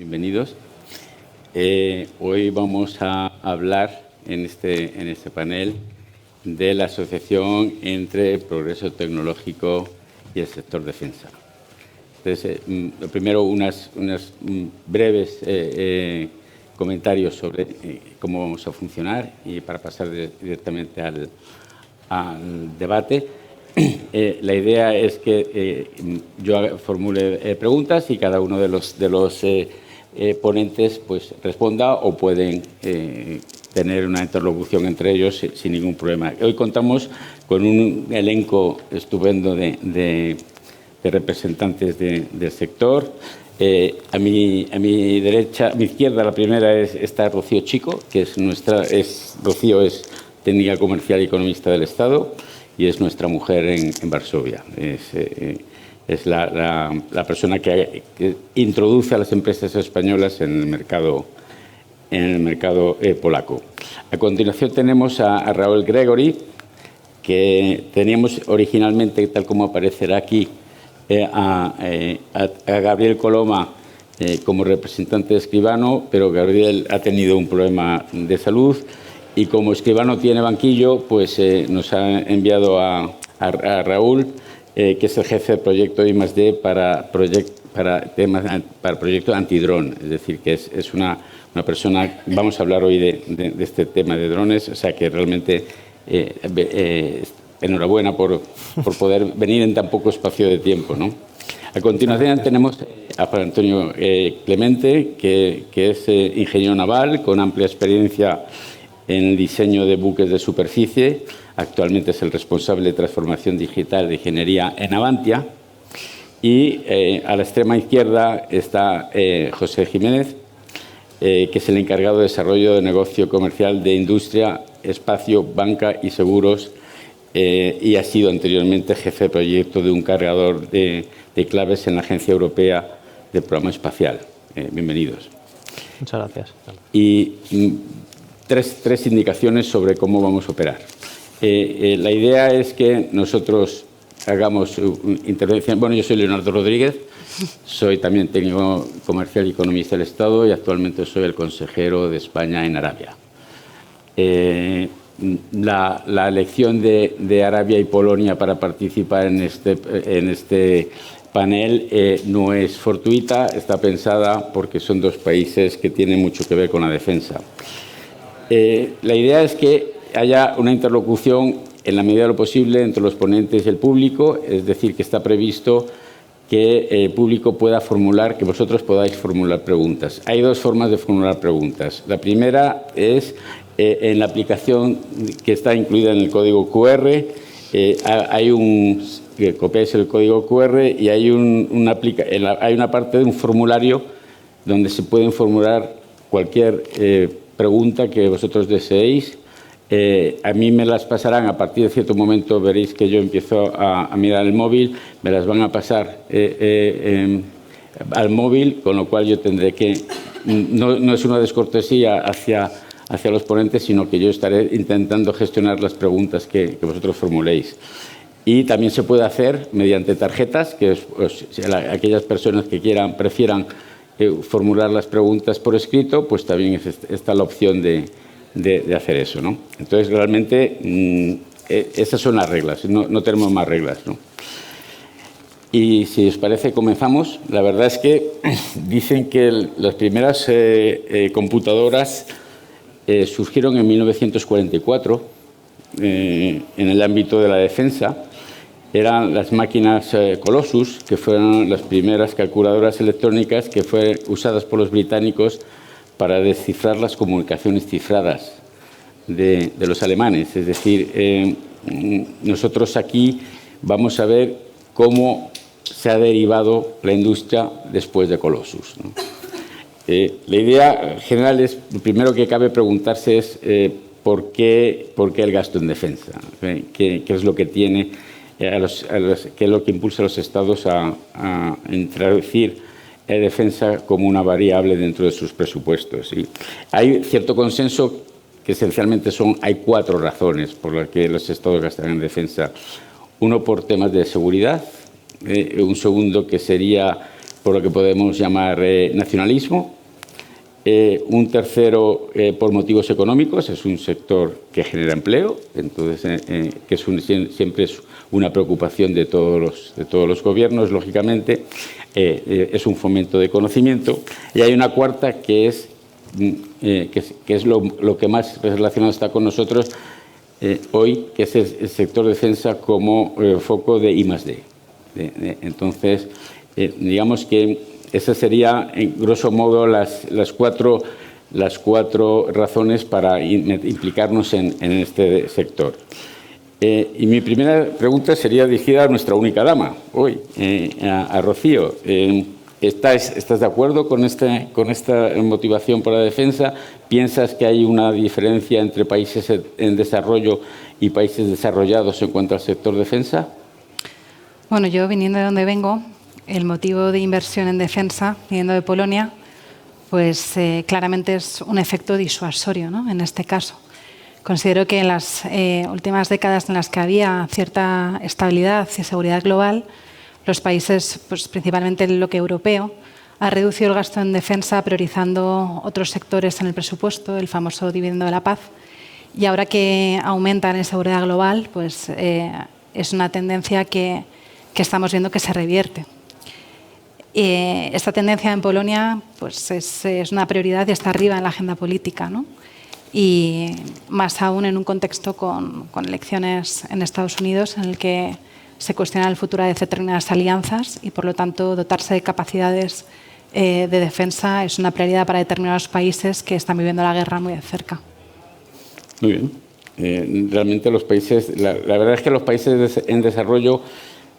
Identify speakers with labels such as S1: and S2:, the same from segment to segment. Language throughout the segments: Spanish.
S1: Bienvenidos. Hoy vamos a hablar en este panel de la asociación entre el progreso tecnológico y el sector defensa. Entonces, lo primero, unas breves comentarios sobre cómo vamos a funcionar y para pasar directamente al debate. La idea es que yo formule preguntas y cada uno de los ponentes pues responda o pueden tener una interlocución entre ellos sin ningún problema. Hoy contamos con un elenco estupendo de representantes del sector. A mi derecha, a mi izquierda, la primera está Rocío Chico, que Rocío es técnica comercial y economista del Estado y es nuestra mujer en Varsovia. Es la persona que introduce a las empresas españolas en el mercado polaco. A continuación tenemos a Raúl Gregory, que teníamos originalmente, tal como aparecerá aquí, a Gabriel Coloma como representante de escribano, pero Gabriel ha tenido un problema de salud y como escribano tiene banquillo, pues nos ha enviado a Raúl, que es el jefe de proyecto de I+D para proyecto antidrón. Es decir, que es una persona. Vamos a hablar hoy de este tema de drones, o sea que realmente enhorabuena por poder venir en tan poco espacio de tiempo, ¿no? A continuación tenemos a Juan Antonio Clemente, que es ingeniero naval con amplia experiencia en el diseño de buques de superficie. Actualmente es el responsable de transformación digital de ingeniería en Avantia. Y a la extrema izquierda está José Jiménez, que es el encargado de desarrollo de negocio comercial de industria, espacio, banca y seguros, y ha sido anteriormente jefe de proyecto de un cargador de claves en la Agencia Europea del Programa Espacial. Bienvenidos.
S2: Muchas gracias.
S1: Y tres indicaciones sobre cómo vamos a operar. La idea es que nosotros hagamos intervención. Bueno, yo soy Leonardo Rodríguez, soy también técnico comercial y economista del Estado y actualmente soy el consejero de España en Arabia. La elección de Arabia y Polonia para participar en este panel no es fortuita, está pensada porque son dos países que tienen mucho que ver con la defensa. La idea es que haya una interlocución en la medida de lo posible entre los ponentes y el público, es decir, que está previsto que el público pueda formular, que vosotros podáis formular preguntas. Hay dos formas de formular preguntas. La primera es en la aplicación que está incluida en el código QR. Que copiáis el código QR y hay una parte de un formulario donde se pueden formular cualquier pregunta que vosotros deseéis. A mí me las pasarán a partir de cierto momento, veréis que yo empiezo a mirar el móvil, me las van a pasar al móvil, con lo cual yo tendré que, no es una descortesía hacia los ponentes, sino que yo estaré intentando gestionar las preguntas que vosotros formuléis. Y también se puede hacer mediante tarjetas, que aquellas personas que prefieran formular las preguntas por escrito, pues también está la opción de hacer eso, ¿no? Entonces, realmente, esas son las reglas, no tenemos más reglas, ¿no? Y si os parece, comenzamos. La verdad es que dicen que las primeras computadoras surgieron en 1944 en el ámbito de la defensa. Eran las máquinas Colossus, que fueron las primeras calculadoras electrónicas que fueron usadas por los británicos para descifrar las comunicaciones cifradas de los alemanes. Es decir, nosotros aquí vamos a ver cómo se ha derivado la industria después de Colossus, ¿no? La idea general es, lo primero que cabe preguntarse es ¿por qué el gasto en defensa? ¿Qué es lo que tiene, qué es lo que impulsa a los estados a introducir defensa como una variable dentro de sus presupuestos? Y hay cierto consenso que esencialmente hay cuatro razones por las que los estados gastan en defensa. Uno, por temas de seguridad. Un segundo, que sería por lo que podemos llamar nacionalismo. Un tercero por motivos económicos, es un sector que genera empleo, entonces que siempre es una preocupación de todos los gobiernos, lógicamente, es un fomento de conocimiento. Y hay una cuarta que es lo que más relacionado está con nosotros hoy, que es el sector defensa como foco de I+D. Entonces, digamos que esas serían, en grosso modo, las cuatro razones para implicarnos en este sector. Y mi primera pregunta sería dirigida a nuestra única dama hoy, a Rocío. ¿Estás de acuerdo con esta motivación por la defensa? ¿Piensas que hay una diferencia entre países en desarrollo y países desarrollados en cuanto al sector defensa?
S2: Bueno, yo viniendo de donde vengo, el motivo de inversión en defensa, viniendo de Polonia, pues claramente es un efecto disuasorio, ¿no? En este caso. Considero que en las últimas décadas en las que había cierta estabilidad y seguridad global, los países, pues principalmente el bloque europeo, ha reducido el gasto en defensa priorizando otros sectores en el presupuesto, el famoso dividendo de la paz. Y ahora que aumentan en seguridad global, pues es una tendencia que estamos viendo que se revierte. Esta tendencia en Polonia pues es una prioridad y está arriba en la agenda política, ¿no? Y más aún en un contexto con elecciones en Estados Unidos en el que se cuestiona el futuro de determinadas alianzas y, por lo tanto, dotarse de capacidades de defensa es una prioridad para determinados países que están viviendo la guerra muy de cerca.
S1: Muy bien. Realmente los países, la verdad es que los países en desarrollo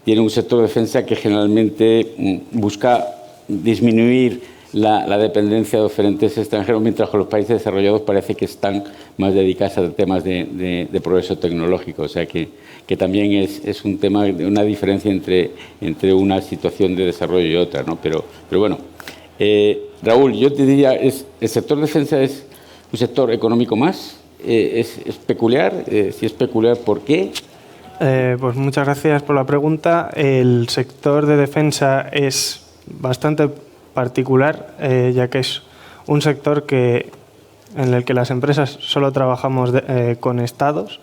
S1: tienen un sector de defensa que generalmente busca disminuir la dependencia de oferentes extranjeros, mientras que los países desarrollados parece que están más dedicados a temas de progreso tecnológico. O sea que también es un tema, una diferencia entre una situación de desarrollo y otra, ¿no? Pero bueno, Raúl, yo te diría, el sector de defensa es un sector económico más, es peculiar, si es peculiar, ¿por qué?
S3: Pues muchas gracias por la pregunta. El sector de defensa es bastante particular, ya que es un sector en el que las empresas solo trabajamos con estados.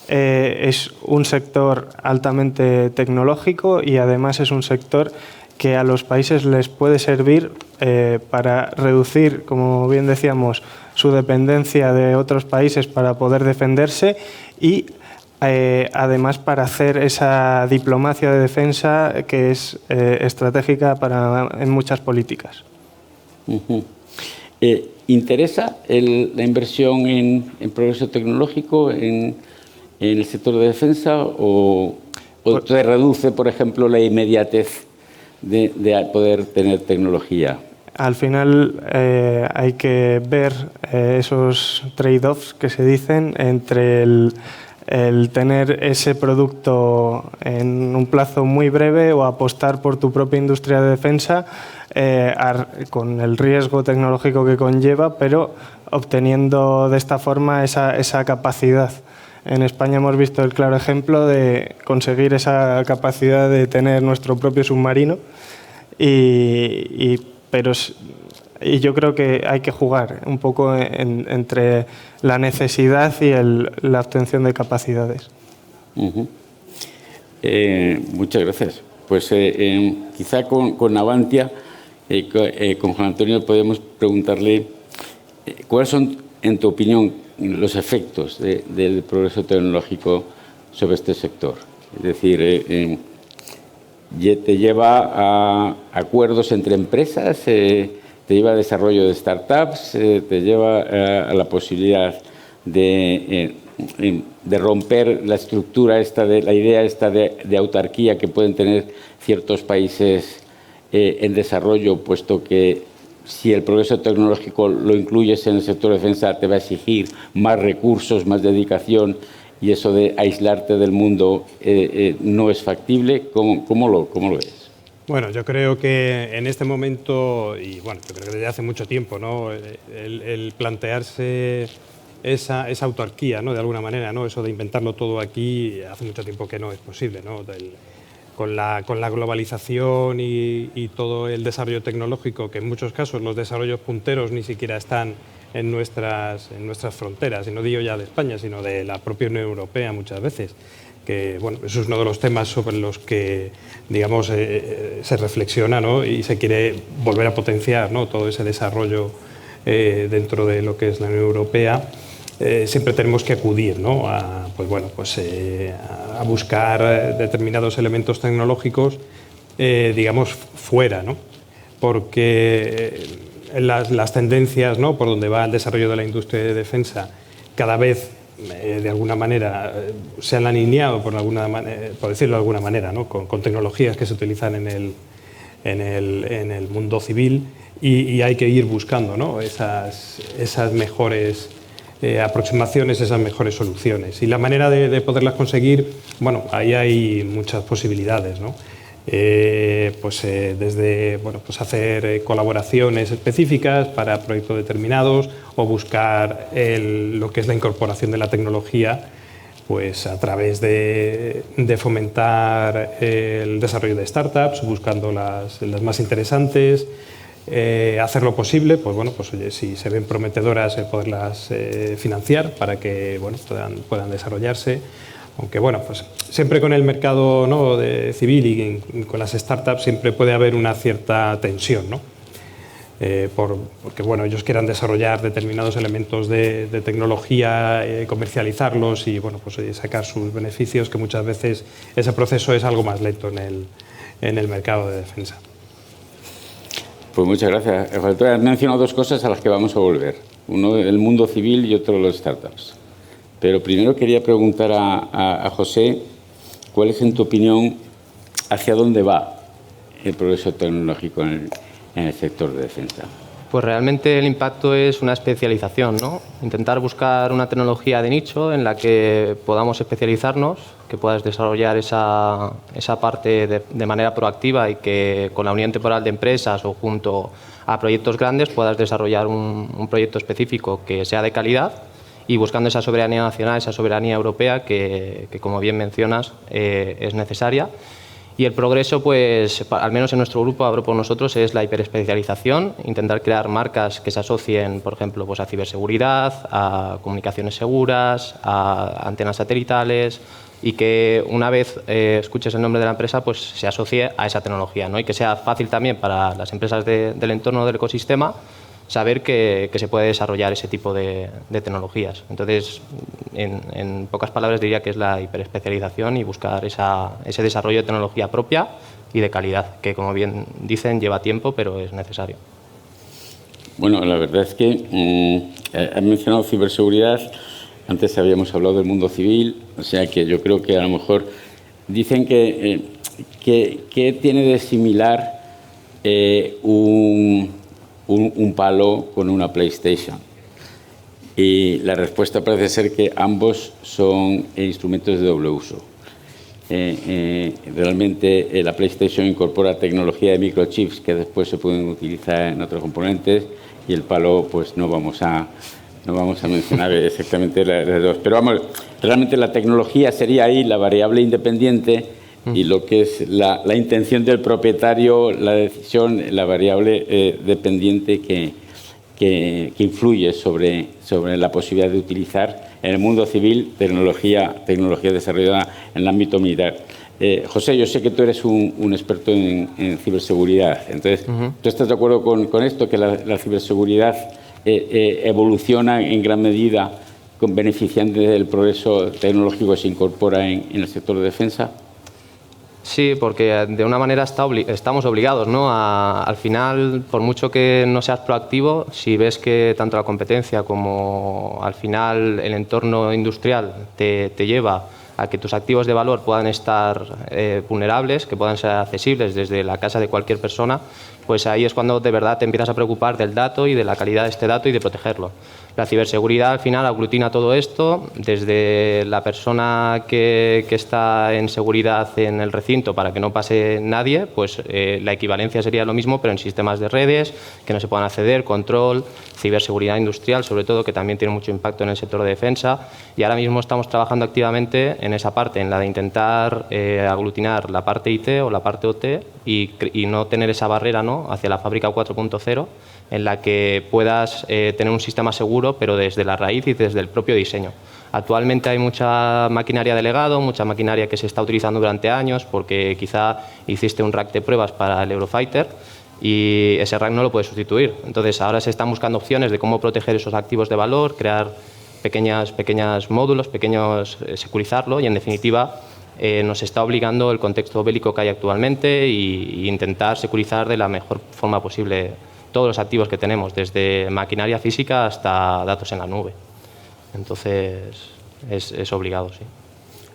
S3: Es un sector altamente tecnológico y además es un sector que a los países les puede servir para reducir, como bien decíamos, su dependencia de otros países para poder defenderse y además para hacer esa diplomacia de defensa que es estratégica en muchas políticas.
S1: ¿Interesa la inversión en progreso tecnológico en el sector de defensa o te reduce, por ejemplo, la inmediatez de poder tener tecnología?
S3: Al final hay que ver esos trade-offs que se dicen entre el tener ese producto en un plazo muy breve o apostar por tu propia industria de defensa con el riesgo tecnológico que conlleva, pero obteniendo de esta forma esa capacidad. En España hemos visto el claro ejemplo de conseguir esa capacidad de tener nuestro propio submarino y yo creo que hay que jugar un poco entre la necesidad y la obtención de capacidades.
S1: Muchas gracias. Pues quizá con Navantia, con Juan Antonio, podemos preguntarle cuáles son, en tu opinión, los efectos del progreso tecnológico sobre este sector. Es decir, te lleva a acuerdos entre empresas, te lleva a desarrollo de startups, te lleva a la posibilidad de romper la estructura la idea esta de autarquía que pueden tener ciertos países en desarrollo, puesto que si el progreso tecnológico lo incluyes en el sector de defensa te va a exigir más recursos, más dedicación, y eso de aislarte del mundo no es factible. ¿Cómo lo ves?
S4: Bueno, yo creo que en este momento, y bueno, yo creo que desde hace mucho tiempo, ¿no? el plantearse esa autarquía, ¿no? De alguna manera, ¿no? Eso de inventarlo todo aquí, hace mucho tiempo que no es posible, ¿no? con la globalización y todo el desarrollo tecnológico, que en muchos casos los desarrollos punteros ni siquiera están en nuestras fronteras, y no digo ya de España, sino de la propia Unión Europea muchas veces, que bueno, eso es uno de los temas sobre los que, digamos, se reflexiona, ¿no? Y se quiere volver a potenciar, ¿no?, todo ese desarrollo dentro de lo que es la Unión Europea. Siempre tenemos que acudir, ¿no?, a buscar determinados elementos tecnológicos, digamos, fuera, ¿no?, porque las tendencias, ¿no?, por donde va el desarrollo de la industria de defensa cada vez de alguna manera se han alineado, por decirlo de alguna manera, ¿no?, con tecnologías que se utilizan en el mundo civil, y hay que ir buscando, ¿no?, esas mejores aproximaciones, esas mejores soluciones. Y la manera de poderlas conseguir, bueno, ahí hay muchas posibilidades, ¿no? Desde hacer colaboraciones específicas para proyectos determinados, o buscar lo que es la incorporación de la tecnología, pues a través de fomentar el desarrollo de startups, buscando las más interesantes, hacer lo posible, pues bueno, pues oye, si se ven prometedoras, poderlas financiar para que, bueno, puedan desarrollarse. Aunque bueno, pues siempre con el mercado, ¿no?, civil y con las startups siempre puede haber una cierta tensión, ¿no? Porque bueno, ellos quieran desarrollar determinados elementos de tecnología, comercializarlos y bueno, pues sacar sus beneficios, que muchas veces ese proceso es algo más lento en el mercado de defensa.
S1: Pues muchas gracias. Has mencionado dos cosas a las que vamos a volver. Uno el mundo civil y otro los startups. Pero primero quería preguntar a José, ¿cuál es, en tu opinión, hacia dónde va el progreso tecnológico en el sector de defensa?
S5: Pues realmente el impacto es una especialización, ¿no? Intentar buscar una tecnología de nicho en la que podamos especializarnos, que puedas desarrollar esa parte de manera proactiva, y que con la unión temporal de empresas o junto a proyectos grandes puedas desarrollar un proyecto específico que sea de calidad, y buscando esa soberanía nacional, esa soberanía europea que como bien mencionas, es necesaria. Y el progreso, pues, al menos en nuestro grupo, hablo por nosotros, es la hiperespecialización, intentar crear marcas que se asocien, por ejemplo, pues, a ciberseguridad, a comunicaciones seguras, a antenas satelitales, y que una vez escuches el nombre de la empresa, pues se asocie a esa tecnología, ¿no? Y que sea fácil también para las empresas del entorno del ecosistema saber que se puede desarrollar ese tipo de tecnologías. Entonces, en pocas palabras diría que es la hiperespecialización y buscar ese desarrollo de tecnología propia y de calidad, que como bien dicen lleva tiempo, pero es necesario.
S1: Bueno, la verdad es que has mencionado ciberseguridad, antes habíamos hablado del mundo civil, o sea que yo creo que a lo mejor dicen que tiene de similar un palo con una PlayStation. Y la respuesta parece ser que ambos son instrumentos de doble uso. Realmente la PlayStation incorpora tecnología de microchips que después se pueden utilizar en otros componentes, y el palo, pues no vamos a mencionar exactamente las dos. Pero vamos, realmente la tecnología sería ahí la variable independiente, y lo que es la intención del propietario, la decisión, la variable dependiente que influye sobre la posibilidad de utilizar en el mundo civil tecnología desarrollada en el ámbito militar. José, yo sé que tú eres un experto en ciberseguridad. Entonces, ¿tú estás de acuerdo con esto, que la ciberseguridad evoluciona en gran medida beneficiando del progreso tecnológico que se incorpora en el sector de defensa?
S5: Sí, porque de una manera estamos obligados, ¿no? Al final, por mucho que no seas proactivo, si ves que tanto la competencia como al final el entorno industrial te lleva a que tus activos de valor puedan estar vulnerables, que puedan ser accesibles desde la casa de cualquier persona, pues ahí es cuando de verdad te empiezas a preocupar del dato y de la calidad de este dato y de protegerlo. La ciberseguridad al final aglutina todo esto, desde la persona que está en seguridad en el recinto para que no pase nadie, pues la equivalencia sería lo mismo, pero en sistemas de redes, que no se puedan acceder, control, ciberseguridad industrial, sobre todo, que también tiene mucho impacto en el sector de defensa. Y ahora mismo estamos trabajando activamente en esa parte, en la de intentar aglutinar la parte IT o la parte OT y no tener esa barrera, ¿no?, hacia la fábrica 4.0, en la que puedas tener un sistema seguro, pero desde la raíz y desde el propio diseño. Actualmente hay mucha maquinaria de legado, mucha maquinaria que se está utilizando durante años porque quizá hiciste un rack de pruebas para el Eurofighter y ese rack no lo puedes sustituir. Entonces ahora se están buscando opciones de cómo proteger esos activos de valor, crear pequeños módulos, securizarlo y en definitiva nos está obligando el contexto bélico que hay actualmente y intentar securizar de la mejor forma posible todos los activos que tenemos, desde maquinaria física hasta datos en la nube. Entonces, es obligado, sí.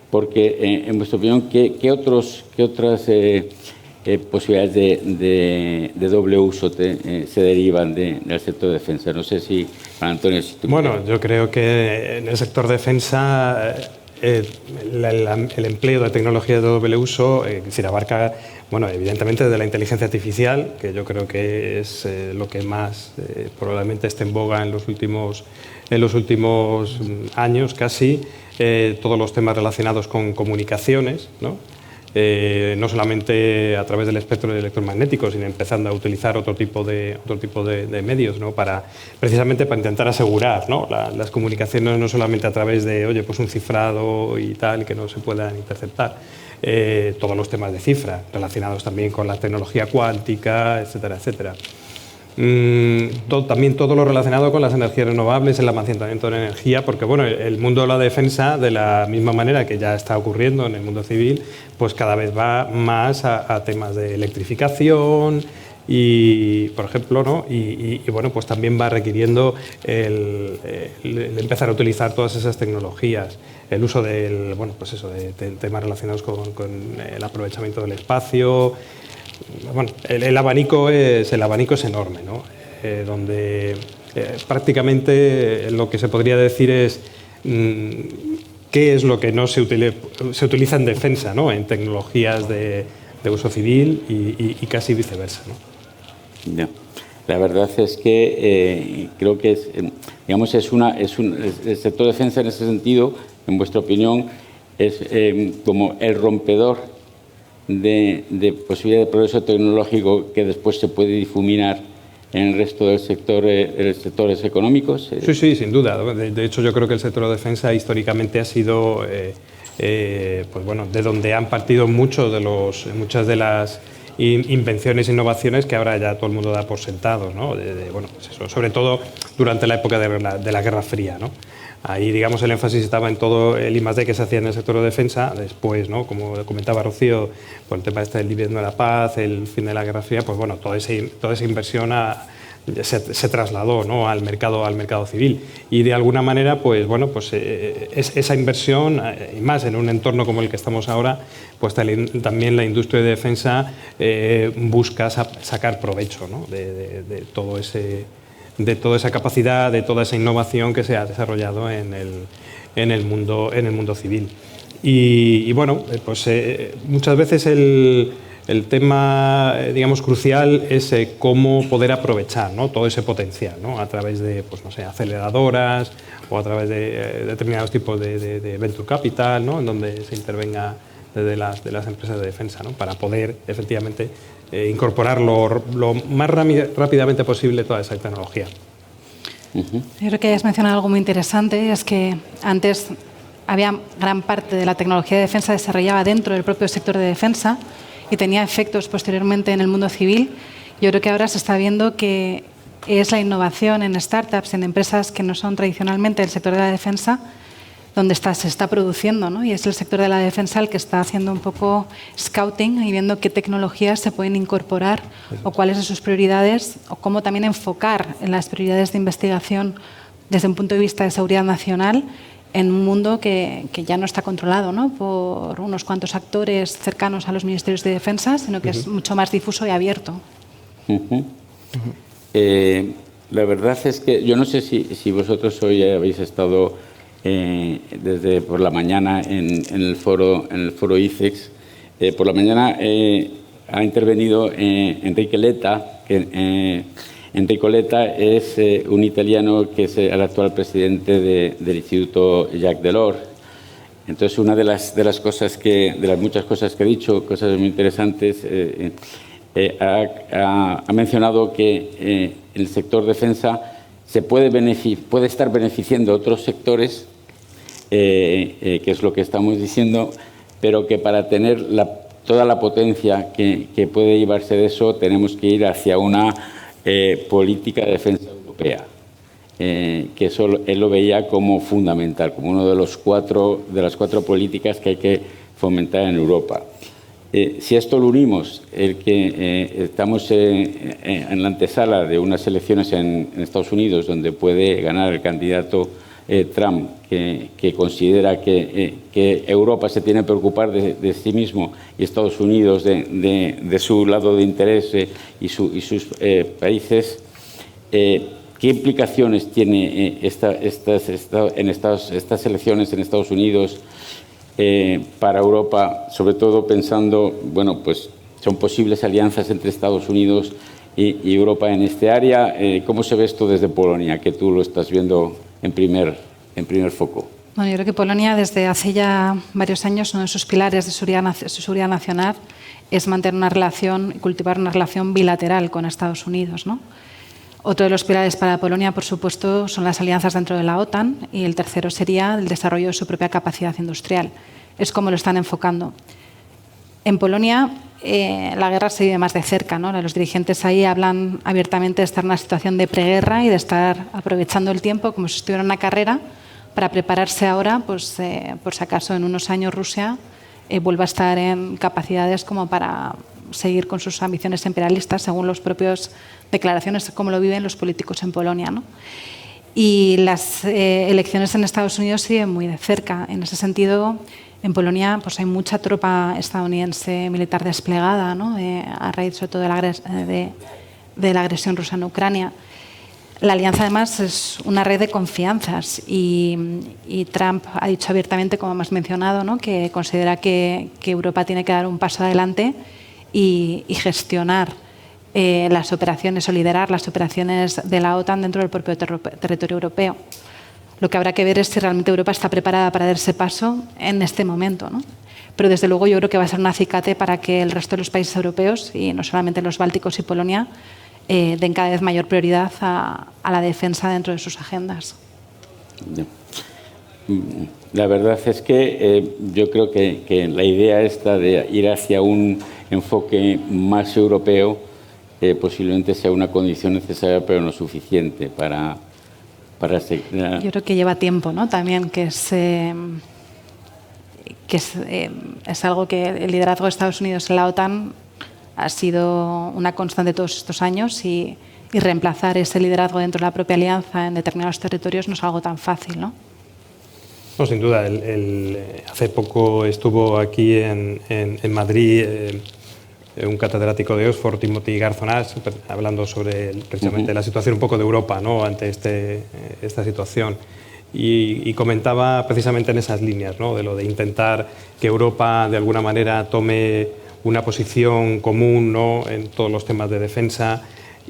S1: Porque, en vuestra opinión, ¿qué otras posibilidades de doble uso se derivan del sector de defensa? No sé si, Juan Antonio, si tú...
S4: Bueno, yo creo que en el sector defensa el empleo de tecnología de doble uso abarca, bueno, evidentemente de la inteligencia artificial, que yo creo que es lo que más probablemente esté en boga en los últimos años casi, todos los temas relacionados con comunicaciones, ¿no? No solamente a través del espectro electromagnético, sino empezando a utilizar otro tipo de medios, ¿no?, precisamente para intentar asegurar, ¿no?, las comunicaciones, no solamente a través de un cifrado y tal, que no se puedan interceptar. Todos los temas de cifra relacionados también con la tecnología cuántica, etcétera, etcétera. También todo lo relacionado con las energías renovables, el almacenamiento de energía, porque bueno, el mundo de la defensa, de la misma manera que ya está ocurriendo en el mundo civil, pues cada vez va más a temas de electrificación y, por ejemplo, ¿no? y bueno, pues también va requiriendo el empezar a utilizar todas esas tecnologías, el uso del, bueno, pues eso, de temas relacionados con el aprovechamiento del espacio. Bueno, el abanico es enorme, ¿no? Donde prácticamente lo que se podría decir es qué es lo que no se utiliza en defensa, ¿no?, en tecnologías de uso civil y casi viceversa, ¿no?
S1: Ya. La verdad es que creo que el sector de defensa en ese sentido, en vuestra opinión, es como el rompedor de posibilidad de progreso tecnológico que después se puede difuminar en el resto del sector, sectores económicos.
S4: Sí, sin duda. De hecho, yo creo que el sector de defensa históricamente ha sido, pues bueno, de donde han partido muchas de las invenciones e innovaciones que ahora ya todo el mundo da por sentado, ¿no? Bueno, pues eso, sobre todo durante la época de la Guerra Fría, ¿no? Ahí, digamos, el énfasis estaba en todo el I+D que se hacía en el sector de defensa. Después, ¿no?, como comentaba Rocío, por el tema del viviendo de la paz, el fin de la Guerra Fría, pues bueno, toda esa inversión se trasladó, ¿no?, al mercado civil. Y de alguna manera, pues bueno, pues esa inversión, y más en un entorno como el que estamos ahora, pues también la industria de defensa busca sacar provecho, ¿no?, de toda esa capacidad, de toda esa innovación que se ha desarrollado en el mundo civil. Y bueno, pues muchas veces el tema, digamos, crucial es cómo poder aprovechar, ¿no?, todo ese potencial, ¿no?, a través de, pues no sé, aceleradoras o a través de determinados tipos de venture capital, ¿no?, en donde se intervenga desde las empresas de defensa, ¿no?, para poder efectivamente incorporar lo más rápidamente posible toda esa tecnología.
S2: Yo creo que has mencionado algo muy interesante, es que antes había gran parte de la tecnología de defensa desarrollada dentro del propio sector de defensa y tenía efectos posteriormente en el mundo civil. Yo creo que ahora se está viendo que es la innovación en startups, en empresas que no son tradicionalmente del sector de la defensa, donde se está produciendo, ¿no? Y es el sector de la defensa el que está haciendo un poco scouting y viendo qué tecnologías se pueden incorporar o cuáles son sus prioridades o cómo también enfocar en las prioridades de investigación desde un punto de vista de seguridad nacional en un mundo que ya no está controlado, ¿no?, por unos cuantos actores cercanos a los ministerios de defensa, sino que es mucho más difuso y abierto.
S1: La verdad es que yo no sé si vosotros hoy habéis estado desde por la mañana en el foro ICEX. Por la mañana ha intervenido Enrique Letta, que Enrico Letta es un italiano que es el actual presidente del Instituto Jacques Delors. Entonces, una de las muchas cosas que ha dicho, cosas muy interesantes, ha mencionado que el sector defensa se puede estar beneficiando a otros sectores, que es lo que estamos diciendo, pero que para tener toda la potencia que puede llevarse de eso, tenemos que ir hacia una política de defensa europea, que eso él lo veía como fundamental, como uno de las cuatro políticas que hay que fomentar en Europa. Si a esto lo unimos, el que estamos en la antesala de unas elecciones en Estados Unidos, donde puede ganar el candidato Trump, que considera que Europa se tiene que preocupar de sí mismo y Estados Unidos de su lado de interés y sus países, ¿qué implicaciones tiene estas elecciones en Estados Unidos para Europa, sobre todo pensando, bueno, pues son posibles alianzas entre Estados Unidos y Europa en este área? ¿Cómo se ve esto desde Polonia, que tú lo estás viendo en primer foco?
S2: Bueno, yo creo que Polonia desde hace ya varios años uno de sus pilares de seguridad nacional es mantener una relación y cultivar una relación bilateral con Estados Unidos, ¿no? Otro de los pilares para Polonia, por supuesto, son las alianzas dentro de la OTAN, y el tercero sería el desarrollo de su propia capacidad industrial. Es como lo están enfocando. En Polonia la guerra se vive más de cerca, ¿no? Los dirigentes ahí hablan abiertamente de estar en una situación de preguerra y de estar aprovechando el tiempo como si estuviera en una carrera para prepararse ahora, pues, por si acaso en unos años Rusia vuelva a estar en capacidades como para seguir con sus ambiciones imperialistas, según las propias declaraciones, como lo viven los políticos en Polonia, ¿no? Y las elecciones en Estados Unidos siguen muy de cerca. En ese sentido, en Polonia pues hay mucha tropa estadounidense militar desplegada, ¿no? A raíz sobre todo de la agresión rusa en Ucrania. La alianza además es una red de confianzas y Trump ha dicho abiertamente, como hemos mencionado, ¿no? Que considera que Europa tiene que dar un paso adelante y gestionar las operaciones o liderar las operaciones de la OTAN dentro del propio territorio europeo. Lo que habrá que ver es si realmente Europa está preparada para dar ese paso en este momento, ¿no? Pero desde luego yo creo que va a ser un acicate para que el resto de los países europeos, y no solamente los bálticos y Polonia, den cada vez mayor prioridad a la defensa dentro de sus agendas.
S1: La verdad es que yo creo que la idea esta de ir hacia un enfoque más europeo posiblemente sea una condición necesaria, pero no suficiente para seguir.
S2: Yo creo que lleva tiempo, ¿no? También que es algo que el liderazgo de Estados Unidos en la OTAN ha sido una constante todos estos años y reemplazar ese liderazgo dentro de la propia alianza en determinados territorios no es algo tan fácil, ¿no?
S4: No, sin duda. Hace poco estuvo aquí en Madrid un catedrático de Oxford, Timothy Garzonas, hablando sobre precisamente la situación un poco de Europa, ¿no? Ante esta situación. Y comentaba precisamente en esas líneas, ¿no? De lo de intentar que Europa de alguna manera tome una posición común, ¿no? En todos los temas de defensa,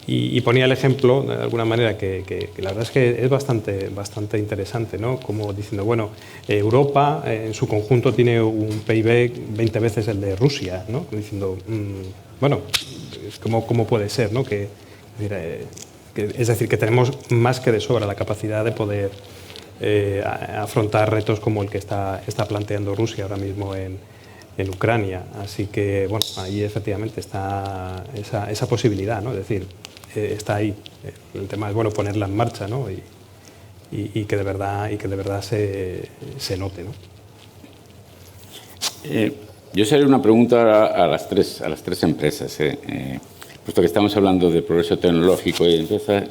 S4: y ponía el ejemplo de alguna manera que la verdad es que es bastante interesante, ¿no? Como diciendo, bueno, Europa en su conjunto tiene un PIB 20 veces el de Rusia, ¿no? Diciendo, bueno, ¿cómo puede ser, ¿no? Es decir, que tenemos más que de sobra la capacidad de poder afrontar retos como el que está planteando Rusia ahora mismo en Ucrania. Así que, bueno, ahí efectivamente está esa posibilidad, ¿no? Es decir, está ahí. El tema es, bueno, ponerla en marcha, ¿no? Y que de verdad se note, ¿no?
S1: Yo os haré una pregunta a las tres empresas, puesto que estamos hablando de progreso tecnológico y empresa.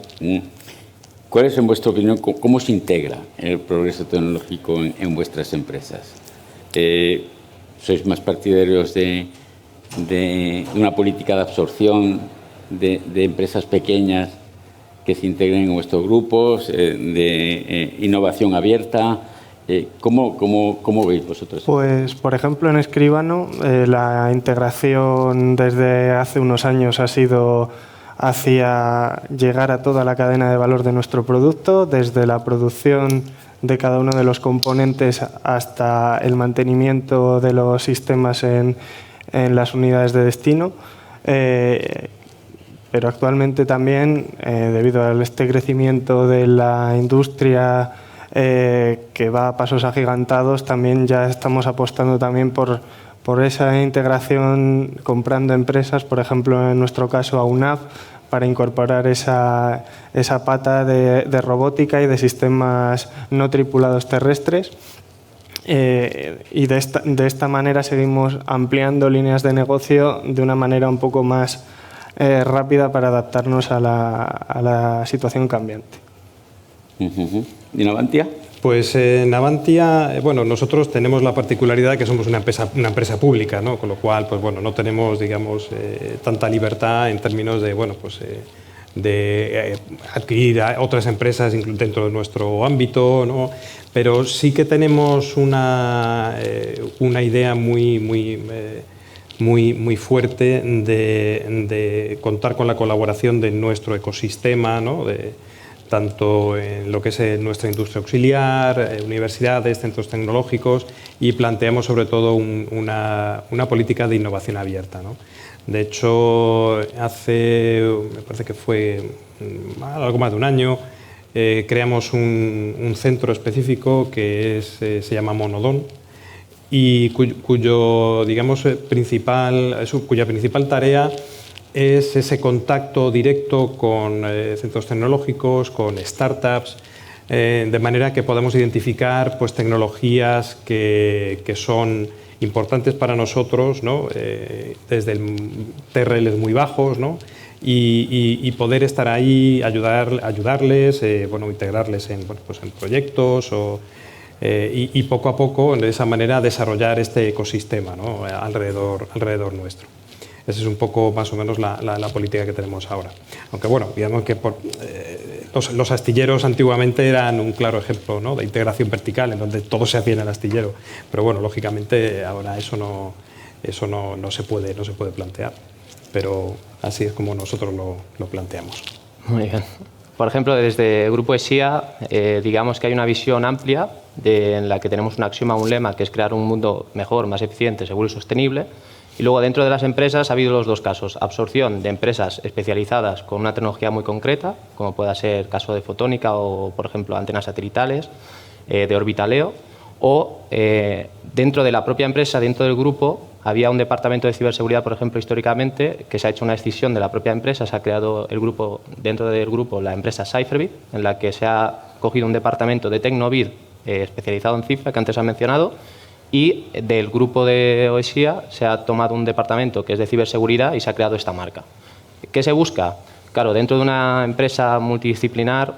S1: ¿Cuál es, en vuestra opinión, cómo se integra el progreso tecnológico en vuestras empresas? ¿Sois más partidarios de una política de absorción de empresas pequeñas que se integren en vuestros grupos, de innovación abierta. ¿Cómo veis vosotros?
S3: Pues, por ejemplo, en Escribano la integración desde hace unos años ha sido hacia llegar a toda la cadena de valor de nuestro producto, desde la producción de cada uno de los componentes hasta el mantenimiento de los sistemas en las unidades de destino. Pero actualmente también, debido a este crecimiento de la industria que va a pasos agigantados, también ya estamos apostando también por esa integración comprando empresas, por ejemplo, en nuestro caso a UNAV, para incorporar esa pata de robótica y de sistemas no tripulados terrestres. Y de esta manera seguimos ampliando líneas de negocio de una manera un poco más rápida para adaptarnos a la situación cambiante.
S1: ¿Y Navantia?
S4: Pues en Navantia, bueno, nosotros tenemos la particularidad de que somos una empresa pública, ¿no? Con lo cual, pues bueno, no tenemos, digamos, tanta libertad en términos de, bueno, pues de adquirir a otras empresas dentro de nuestro ámbito, ¿no? Pero sí que tenemos una idea muy fuerte de contar con la colaboración de nuestro ecosistema, ¿no? Tanto en lo que es nuestra industria auxiliar, universidades, centros tecnológicos, y planteamos sobre todo una política de innovación abierta, ¿no? De hecho, me parece que fue algo más de un año, creamos un centro específico que se llama Monodon, y cuya principal tarea es ese contacto directo con centros tecnológicos, con startups, de manera que podamos identificar pues, tecnologías que son importantes para nosotros, ¿no? Desde TRLs muy bajos, ¿no? y poder estar ahí, ayudarles, integrarles en proyectos y poco a poco, de esa manera, desarrollar este ecosistema, ¿no? alrededor nuestro. Esa es un poco más o menos la política que tenemos ahora. Aunque bueno, digamos que los astilleros antiguamente eran un claro ejemplo, ¿no? de integración vertical, en donde todo se hacía en el astillero. Pero bueno, lógicamente ahora eso no se puede plantear. Pero así es como nosotros lo planteamos.
S5: Muy bien. Por ejemplo, desde el Grupo ESIA, digamos que hay una visión amplia en la que tenemos un axioma, un lema, que es crear un mundo mejor, más eficiente, seguro y sostenible. Y luego, dentro de las empresas, ha habido los dos casos. Absorción de empresas especializadas con una tecnología muy concreta, como pueda ser el caso de fotónica o, por ejemplo, antenas satelitales, de orbitaleo. O dentro de la propia empresa, dentro del grupo, había un departamento de ciberseguridad, por ejemplo, históricamente, que se ha hecho una escisión de la propia empresa. Se ha creado dentro del grupo la empresa Cyferbit, en la que se ha cogido un departamento de Tecnovid especializado en cifra, que antes ha mencionado, y del grupo de OESIA se ha tomado un departamento que es de ciberseguridad y se ha creado esta marca. ¿Qué se busca? Claro, dentro de una empresa multidisciplinar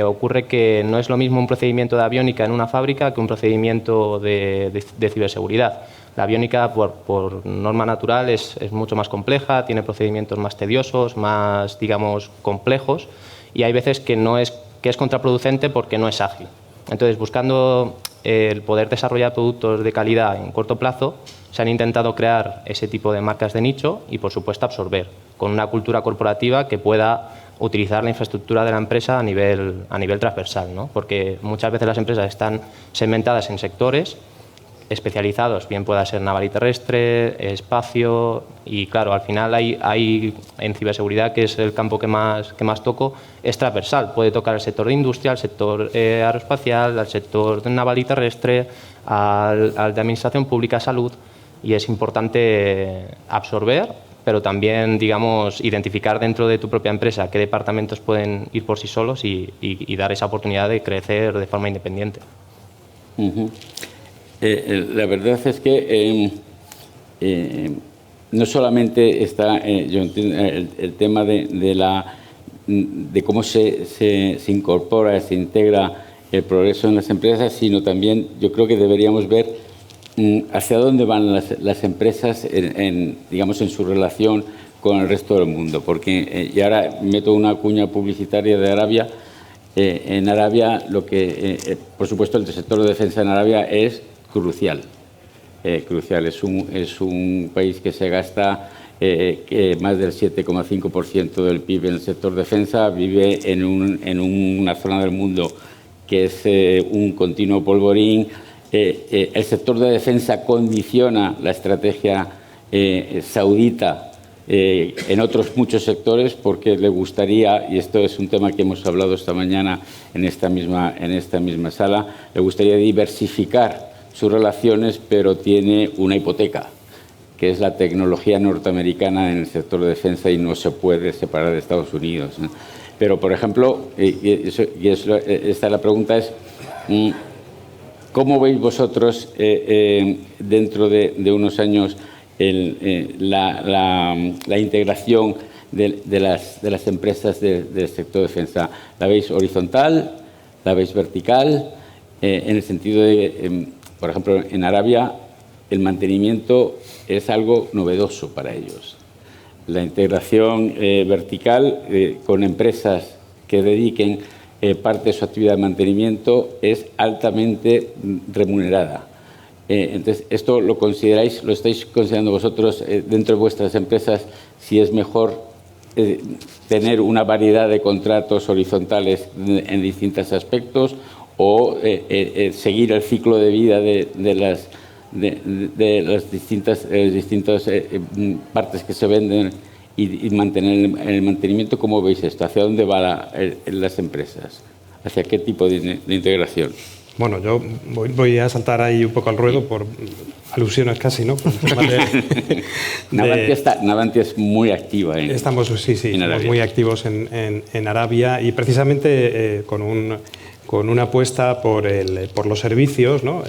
S5: ocurre que no es lo mismo un procedimiento de aviónica en una fábrica que un procedimiento de ciberseguridad. La aviónica, por norma natural, es mucho más compleja, tiene procedimientos más tediosos, más, digamos, complejos, y hay veces que es contraproducente porque no es ágil. Entonces, buscando el poder desarrollar productos de calidad en corto plazo, se han intentado crear ese tipo de marcas de nicho y, por supuesto, absorber con una cultura corporativa que pueda utilizar la infraestructura de la empresa a nivel transversal, ¿no? Porque muchas veces las empresas están segmentadas en sectores especializados, bien pueda ser naval y terrestre, espacio, y claro, al final hay en ciberseguridad, que es el campo que más toco, es transversal. Puede tocar el sector de industria, el sector aeroespacial, al sector naval y terrestre, al de administración pública, salud, y es importante absorber, pero también, digamos, identificar dentro de tu propia empresa qué departamentos pueden ir por sí solos y dar esa oportunidad de crecer de forma independiente.
S1: La verdad es que no solamente está, yo entiendo, el tema de cómo se incorpora, se integra el progreso en las empresas, sino también yo creo que deberíamos ver hacia dónde van las empresas, digamos, en su relación con el resto del mundo. Porque, y ahora meto una cuña publicitaria de Arabia. En Arabia, por supuesto, el sector de defensa en Arabia es crucial. Crucial. Es un país que se gasta más del 7,5% del PIB en el sector defensa, vive en una zona del mundo que es un continuo polvorín. El sector de defensa condiciona la estrategia saudita en otros muchos sectores, porque le gustaría, y esto es un tema que hemos hablado esta mañana en esta misma sala, le gustaría diversificar sus relaciones, pero tiene una hipoteca, que es la tecnología norteamericana en el sector de defensa, y no se puede separar de Estados Unidos, ¿no? Pero, por ejemplo, esta es la pregunta, es ¿cómo veis vosotros dentro de unos años la integración de las empresas del sector de defensa? ¿La veis horizontal? ¿La veis vertical? En el sentido de, por ejemplo, en Arabia el mantenimiento es algo novedoso para ellos. La integración vertical con empresas que dediquen parte de su actividad de mantenimiento es altamente remunerada. Entonces, ¿esto lo estáis considerando vosotros dentro de vuestras empresas, si es mejor tener una variedad de contratos horizontales en distintos aspectos, o seguir el ciclo de vida de las distintas partes que se venden y mantener el mantenimiento? ¿Cómo veis esto? ¿Hacia dónde van las empresas? ¿Hacia qué tipo de integración?
S4: Bueno, yo voy a saltar ahí un poco al ruedo por alusiones casi, ¿no?
S1: Navantia es muy activa en
S4: estamos muy activos en Arabia, y precisamente con una apuesta por los servicios, ¿no?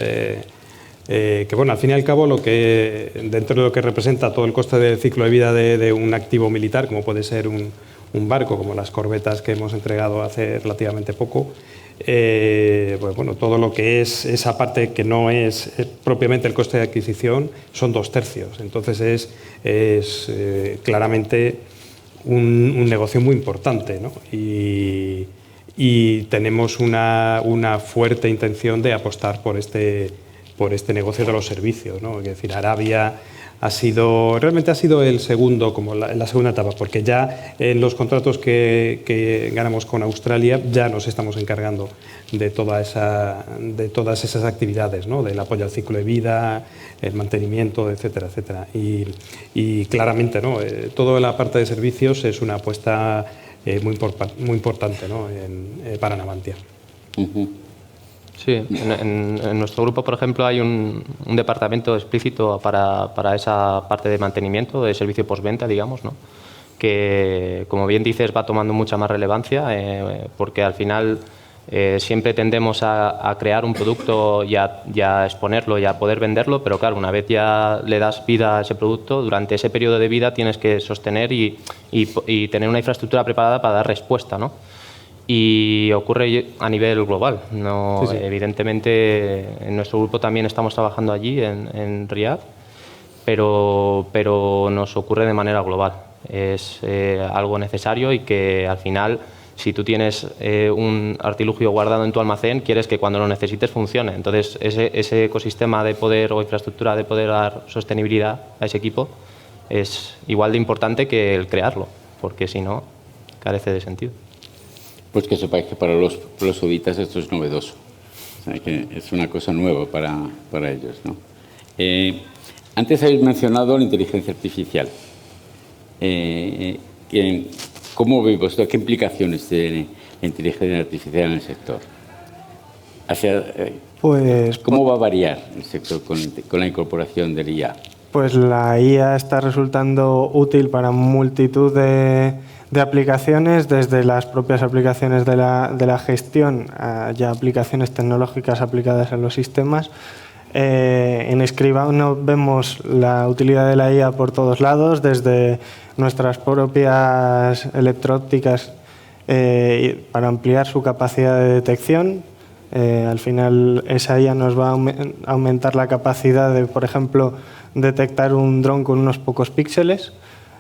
S4: Que, bueno, al fin y al cabo, dentro de lo que representa todo el coste del ciclo de vida de un activo militar, como puede ser un barco, como las corbetas que hemos entregado hace relativamente poco, pues bueno, todo lo que es esa parte que no es propiamente el coste de adquisición son 2/3. Entonces es claramente un negocio muy importante, ¿no? Y tenemos una fuerte intención de apostar por este negocio de los servicios, ¿no? Es decir, Arabia realmente ha sido el segundo, como la segunda etapa, porque ya en los contratos que ganamos con Australia ya nos estamos encargando de todas esas actividades, ¿no? Del apoyo al ciclo de vida, el mantenimiento, etcétera, etcétera. Y claramente, ¿no? Toda la parte de servicios es una apuesta muy importante, ¿no? Para Navantia.
S5: Sí, en nuestro grupo, por ejemplo, hay un departamento explícito para esa parte de mantenimiento, de servicio postventa, digamos, ¿no? Que, como bien dices, va tomando mucha más relevancia, porque al final siempre tendemos a crear un producto y a exponerlo y a poder venderlo, pero claro, una vez ya le das vida a ese producto, durante ese periodo de vida tienes que sostener y tener una infraestructura preparada para dar respuesta, ¿no? Y ocurre a nivel global. No,
S4: sí.
S5: Evidentemente, en nuestro grupo también estamos trabajando allí, en Riad, pero nos ocurre de manera global. Es algo necesario, y que al final, si tú tienes un artilugio guardado en tu almacén, quieres que cuando lo necesites funcione. Entonces, ese ecosistema de poder, o infraestructura de poder dar sostenibilidad a ese equipo, es igual de importante que el crearlo, porque si no, carece de sentido.
S1: Pues que sepáis que para los sauditas esto es novedoso, o sea, que es una cosa nueva para ellos, ¿no? Antes habéis mencionado la inteligencia artificial. ¿Cómo veis vosotros? ¿Qué implicaciones tiene la inteligencia artificial en el sector? ¿Cómo va a variar el sector con la incorporación del IA?
S3: Pues la IA está resultando útil para multitud de aplicaciones, desde las propias aplicaciones de la gestión a ya aplicaciones tecnológicas aplicadas en los sistemas. En Escribano vemos la utilidad de la IA por todos lados, desde nuestras propias electro-ópticas para ampliar su capacidad de detección. Al final, esa IA nos va a aumentar la capacidad de, por ejemplo, detectar un dron con unos pocos píxeles.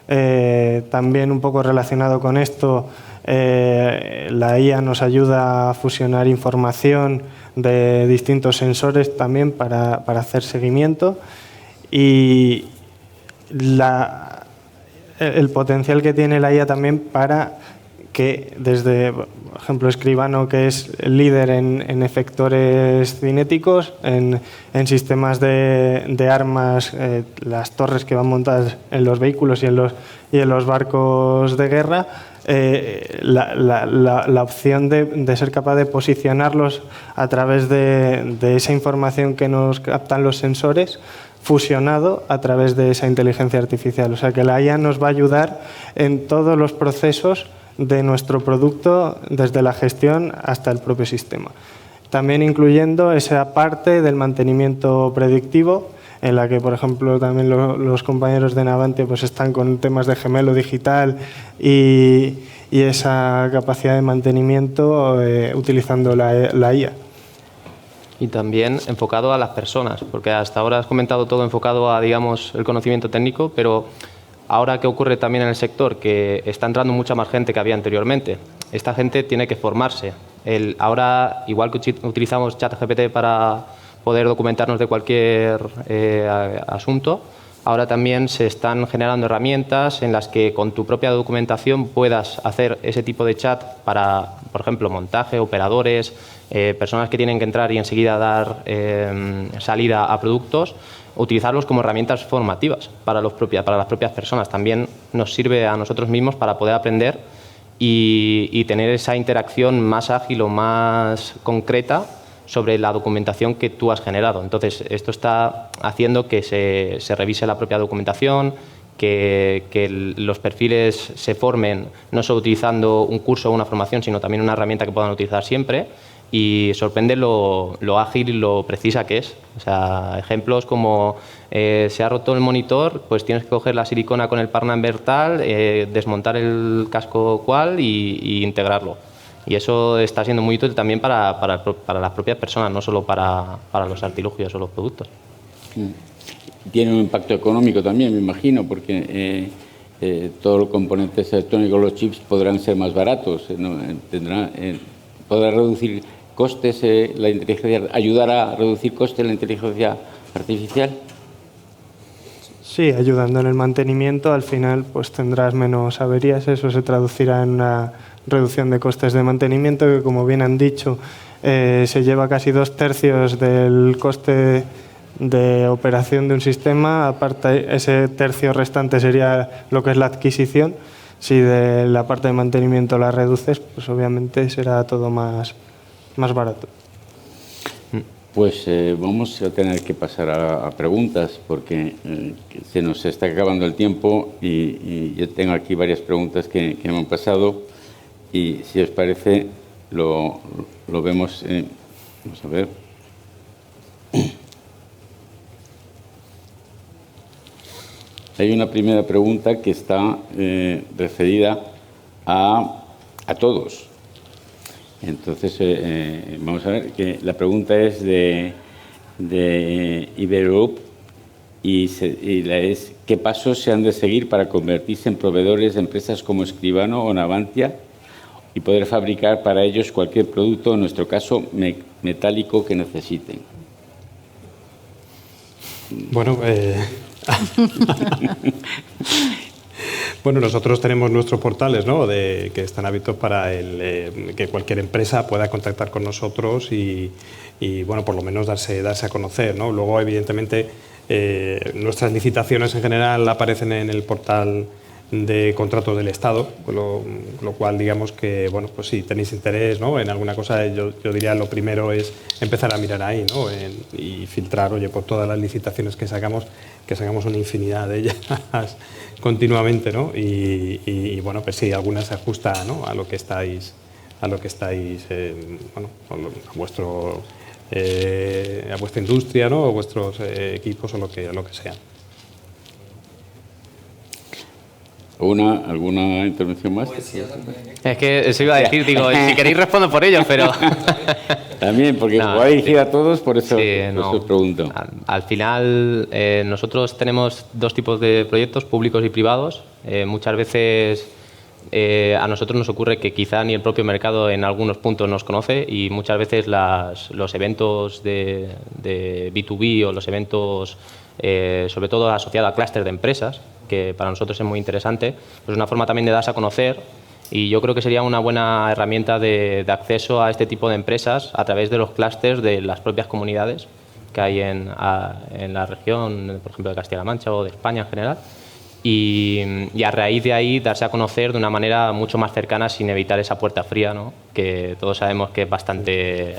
S3: También un poco relacionado con esto, la IA nos ayuda a fusionar información de distintos sensores también para hacer seguimiento, y el potencial que tiene la IA también para que desde, por ejemplo, Escribano, que es el líder en efectores cinéticos, en sistemas de armas, las torres que van montadas en los vehículos y en los barcos de guerra, la opción de ser capaz de posicionarlos a través de esa información que nos captan los sensores, fusionado a través de esa inteligencia artificial. O sea que la IA nos va a ayudar en todos los procesos de nuestro producto, desde la gestión hasta el propio sistema. También incluyendo esa parte del mantenimiento predictivo, en la que, por ejemplo, también los compañeros de Navantia pues están con temas de gemelo digital y esa capacidad de mantenimiento utilizando la IA.
S5: Y también enfocado a las personas, porque hasta ahora has comentado todo enfocado a, digamos, el conocimiento técnico, pero ahora que ocurre también en el sector, que está entrando mucha más gente que había anteriormente. Esta gente tiene que formarse. Ahora, igual que utilizamos ChatGPT para poder documentarnos de cualquier asunto, ahora también se están generando herramientas en las que con tu propia documentación puedas hacer ese tipo de chat para, por ejemplo, montaje, operadores, personas que tienen que entrar y enseguida dar salida a productos, utilizarlos como herramientas formativas para las propias personas. También nos sirve a nosotros mismos para poder aprender y tener esa interacción más ágil o más concreta sobre la documentación que tú has generado. Entonces, esto está haciendo que se revise la propia documentación, que los perfiles se formen no solo utilizando un curso o una formación, sino también una herramienta que puedan utilizar siempre, y sorprende lo ágil y lo precisa que es. O sea, ejemplos como se ha roto el monitor, pues tienes que coger la silicona con el Parnam Vertal, desmontar el casco cual y integrarlo. Y eso está siendo muy útil también para las propias personas, no solo para los artilugios o los productos.
S1: Tiene un impacto económico también, me imagino, porque todos los componentes electrónicos, los chips, podrán ser más baratos. ¿No? Podrá reducir costes la inteligencia, ayudar a reducir costes la inteligencia artificial.
S3: Sí, ayudando en el mantenimiento, al final pues tendrás menos averías. Eso se traducirá en una reducción de costes de mantenimiento, que, como bien han dicho, se lleva casi 2/3 del coste de operación de un sistema. Aparte, ese tercio restante sería lo que es la adquisición. Si de la parte de mantenimiento la reduces, pues obviamente será todo más barato.
S1: Pues vamos a tener que pasar a preguntas, porque se nos está acabando el tiempo y yo tengo aquí varias preguntas que me han pasado, y si os parece lo vemos. Vamos a ver. Hay una primera pregunta que está referida a todos. Entonces, vamos a ver, que la pregunta es de Ibergroup y la es: ¿qué pasos se han de seguir para convertirse en proveedores de empresas como Escribano o Navantia y poder fabricar para ellos cualquier producto, en nuestro caso metálico, que necesiten?
S4: Bueno, bueno, nosotros tenemos nuestros portales, ¿no?, que están abiertos para que cualquier empresa pueda contactar con nosotros y bueno, por lo menos darse a conocer, ¿no? Luego, evidentemente, nuestras licitaciones en general aparecen en el portal de contratos del Estado, lo cual, digamos que, bueno, pues si tenéis interés, ¿no?, en alguna cosa, yo diría lo primero es empezar a mirar ahí, ¿no?, y filtrar, oye, por todas las licitaciones que sacamos una infinidad de ellas continuamente, ¿no? Y bueno, pues sí, algunas se ajustan, ¿no?, a lo que estáis, bueno, a vuestra industria, ¿no?, o vuestros equipos o lo que sea.
S1: ¿Alguna intervención más?
S5: Es que eso iba a decir, digo, si queréis respondo por ellos, pero...
S1: También, porque
S5: No,
S1: va dirigida a todos, por eso,
S5: sí,
S1: por
S5: no.
S1: eso os pregunto.
S5: Al final, nosotros tenemos dos tipos de proyectos, públicos y privados. Muchas veces a nosotros nos ocurre que quizá ni el propio mercado en algunos puntos nos conoce y muchas veces los eventos de B2B o los eventos, sobre todo asociados a clúster de empresas, que para nosotros es muy interesante, pues es una forma también de darse a conocer. Y yo creo que sería una buena herramienta de acceso a este tipo de empresas a través de los clústeres de las propias comunidades que hay en la región, por ejemplo, de Castilla-La Mancha o de España en general. Y a raíz de ahí darse a conocer de una manera mucho más cercana sin evitar esa puerta fría, ¿no? Que todos sabemos que es bastante,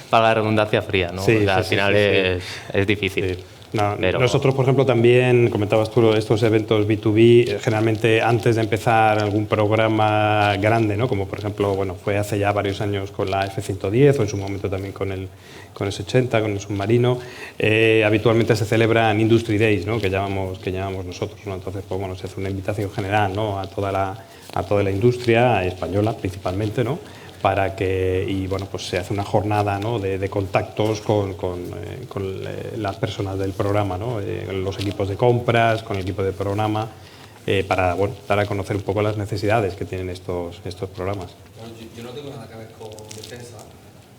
S5: para la redundancia, fría, ¿no?
S4: Sí,
S5: O sea, al
S4: sí,
S5: final
S4: sí.
S5: es difícil.
S4: Sí. No,
S5: Pero...
S4: Nosotros, por ejemplo, también, comentabas tú, estos eventos B2B, generalmente antes de empezar algún programa grande, ¿no? Como por ejemplo, bueno, fue hace ya varios años con la F-110 o en su momento también con el S-80, con el submarino, habitualmente se celebran Industry Days, ¿no? que llamamos nosotros, ¿no? Entonces, pues bueno, se hace una invitación general, ¿no? a toda la industria española principalmente, ¿no? Para que, y bueno, pues se hace una jornada, ¿no? de contactos con las personas del programa, ¿no? Los equipos de compras, con el equipo de programa, para bueno, dar a conocer un poco las necesidades que tienen estos programas.
S6: Bueno, yo no tengo nada que ver con defensa,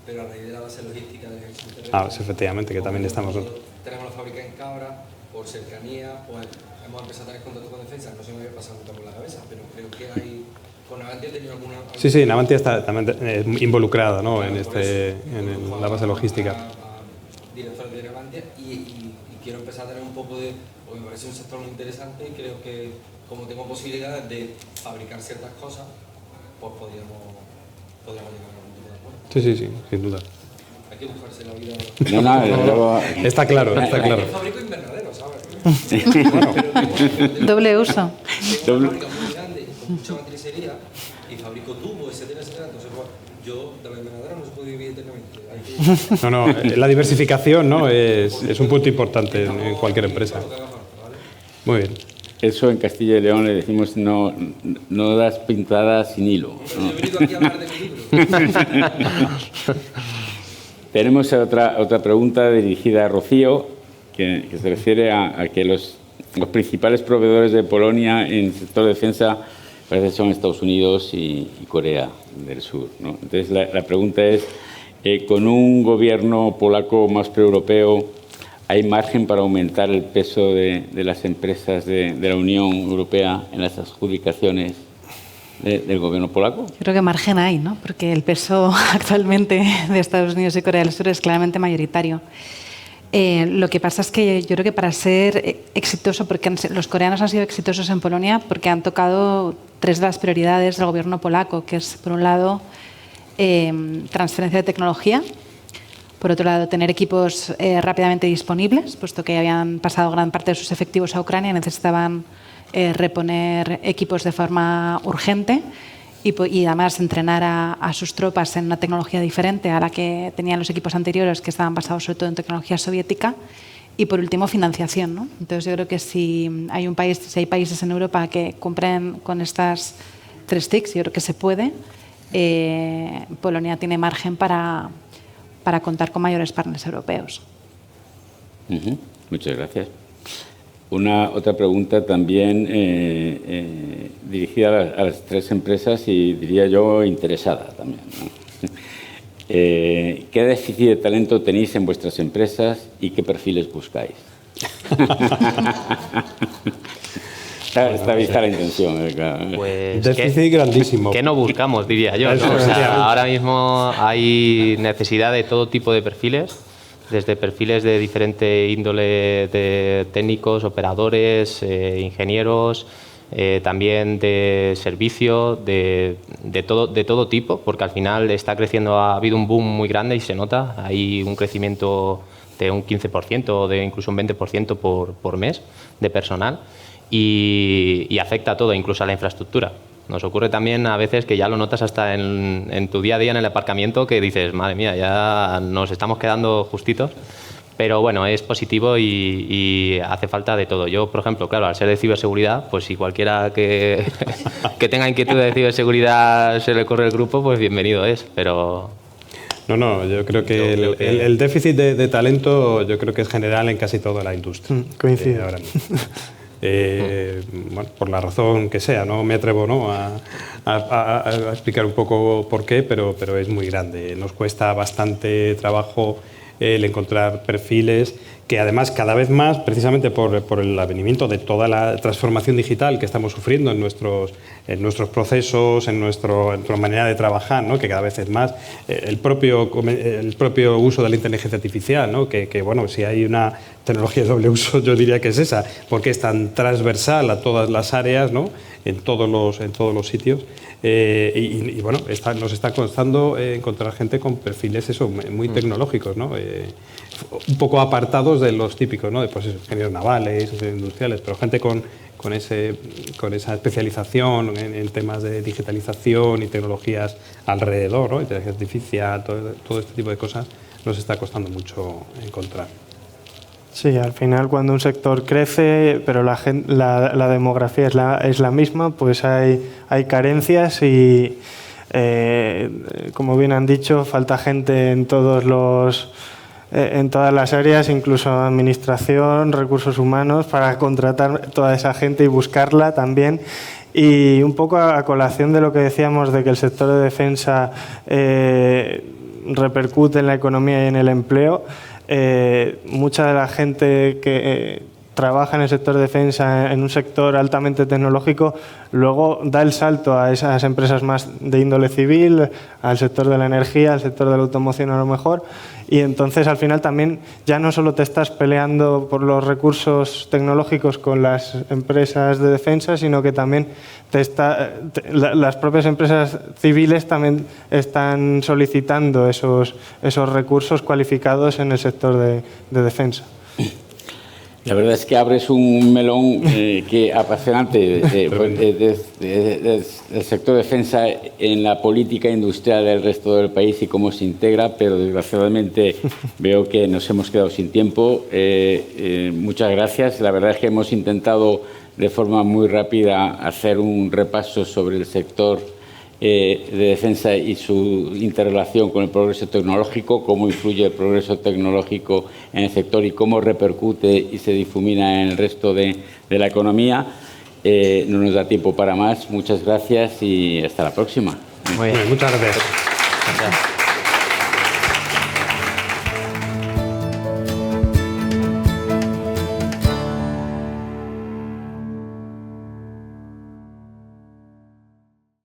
S6: pero a raíz de la base logística del ejército terrestre,
S4: Ah, pues efectivamente, que también estamos...
S6: Tenemos la fábrica en Cabra, por cercanía, pues hemos empezado a tener contacto con defensa, no se me había pasado nunca por la cabeza, pero creo que hay... ¿Con Navantia ha tenido alguna...?
S4: Sí, Navantia está también involucrada, ¿no? en la base logística.
S6: A directores de Navantia y quiero empezar a tener un poco de... Porque me parece un sector muy interesante y creo que como tengo posibilidades de fabricar ciertas cosas, pues podríamos llegar a algún tipo de acuerdo.
S4: Sí, sin duda.
S6: Hay que buscarse la vida...
S1: No,
S4: Está claro.
S6: Yo fabrico invernaderos, ¿sabes?
S2: Doble uso.
S6: Tengo una fábrica muy grande, con mucha matricería, y fabrico tubos, etcétera. Entonces, pues, yo de la invernadera no se puede vivir eternamente.
S4: La diversificación, ¿no? es un punto importante en cualquier empresa. Muy bien.
S1: Eso en Castilla y León le decimos no das pintadas sin hilo, ¿no?
S6: Yo he venido aquí a hablar de mi libro.
S1: Tenemos otra pregunta dirigida a Rocío, que se refiere a que los principales proveedores de Polonia en el sector de defensa parece que son Estados Unidos y Corea del Sur, ¿no? Entonces la pregunta es, con un gobierno polaco más pro-europeo, ¿hay margen para aumentar el peso de las empresas de la Unión Europea en las adjudicaciones del gobierno polaco?
S2: Yo creo que margen hay, ¿no? Porque el peso actualmente de Estados Unidos y Corea del Sur es claramente mayoritario. Lo que pasa es que yo creo que para ser exitoso, porque los coreanos han sido exitosos en Polonia porque han tocado tres de las prioridades del gobierno polaco, que es, por un lado, transferencia de tecnología, por otro lado, tener equipos rápidamente disponibles, puesto que habían pasado gran parte de sus efectivos a Ucrania y necesitaban reponer equipos de forma urgente y además entrenar a sus tropas en una tecnología diferente a la que tenían los equipos anteriores, que estaban basados sobre todo en tecnología soviética. Y por último, financiación, ¿no? Entonces yo creo que si hay países en Europa que cumplen con estas tres TICs, yo creo que se puede. Polonia tiene margen para contar con mayores partners europeos.
S1: Muchas gracias. Otra pregunta también dirigida a las tres empresas y diría yo interesada también, ¿no? ¿Qué déficit de talento tenéis en vuestras empresas y qué perfiles buscáis? Está vista la intención. Claro.
S5: Pues
S4: déficit grandísimo.
S5: ¿Qué no buscamos, diría yo, ¿no? O sea, ahora mismo hay necesidad de todo tipo de perfiles, desde perfiles de diferente índole de técnicos, operadores, ingenieros, también de servicio, de todo tipo, porque al final está creciendo, ha habido un boom muy grande y se nota, hay un crecimiento de un 15% o de incluso un 20% por mes de personal y afecta a todo, incluso a la infraestructura. Nos ocurre también a veces que ya lo notas hasta en tu día a día en el aparcamiento, que dices, madre mía, ya nos estamos quedando justitos. Pero bueno, es positivo y hace falta de todo. Yo, por ejemplo, claro, al ser de ciberseguridad, pues si cualquiera que tenga inquietud de ciberseguridad se le corre el grupo, pues bienvenido es. Pero
S4: No, yo creo que el déficit de talento yo creo que es general en casi toda la industria.
S3: Coincido.
S4: Ahora mismo. Bueno, por la razón que sea, no me atrevo a explicar un poco por qué, pero es muy grande. Nos cuesta bastante trabajo el encontrar perfiles que además cada vez más, precisamente por el advenimiento de toda la transformación digital que estamos sufriendo en nuestros procesos, en nuestra manera de trabajar, ¿no? Que cada vez es más, el propio uso de la inteligencia artificial, ¿no? Que bueno, si hay una tecnología de doble uso, yo diría que es esa, porque es tan transversal a todas las áreas, ¿no? En todos los sitios. Y bueno, nos está costando encontrar gente con perfiles muy tecnológicos, ¿no? Un poco apartados de los típicos, ¿no? De pues, ingenieros navales, ingenieros industriales, pero gente con esa especialización en temas de digitalización y tecnologías alrededor, ¿no? Inteligencia artificial, todo este tipo de cosas nos está costando mucho encontrar.
S3: Sí, al final cuando un sector crece, pero la demografía es la misma, pues hay carencias y, como bien han dicho, falta gente en todas las áreas, incluso administración, recursos humanos, para contratar toda esa gente y buscarla también. Y un poco a colación de lo que decíamos de que el sector de defensa repercute en la economía y en el empleo, mucha de la gente que trabaja en el sector de defensa, en un sector altamente tecnológico, luego da el salto a esas empresas más de índole civil, al sector de la energía, al sector de la automoción a lo mejor, y entonces al final también ya no solo te estás peleando por los recursos tecnológicos con las empresas de defensa, sino que también las propias empresas civiles también están solicitando esos recursos cualificados en el sector de defensa.
S1: La verdad es que abres un melón apasionante del sector defensa en la política industrial del resto del país y cómo se integra, pero desgraciadamente veo que nos hemos quedado sin tiempo. Muchas gracias. La verdad es que hemos intentado de forma muy rápida hacer un repaso sobre el sector de defensa y su interrelación con el progreso tecnológico, cómo influye el progreso tecnológico en el sector y cómo repercute y se difumina en el resto de la economía. No nos da tiempo para más. Muchas gracias y hasta la próxima.
S4: Muy bien, muchas gracias.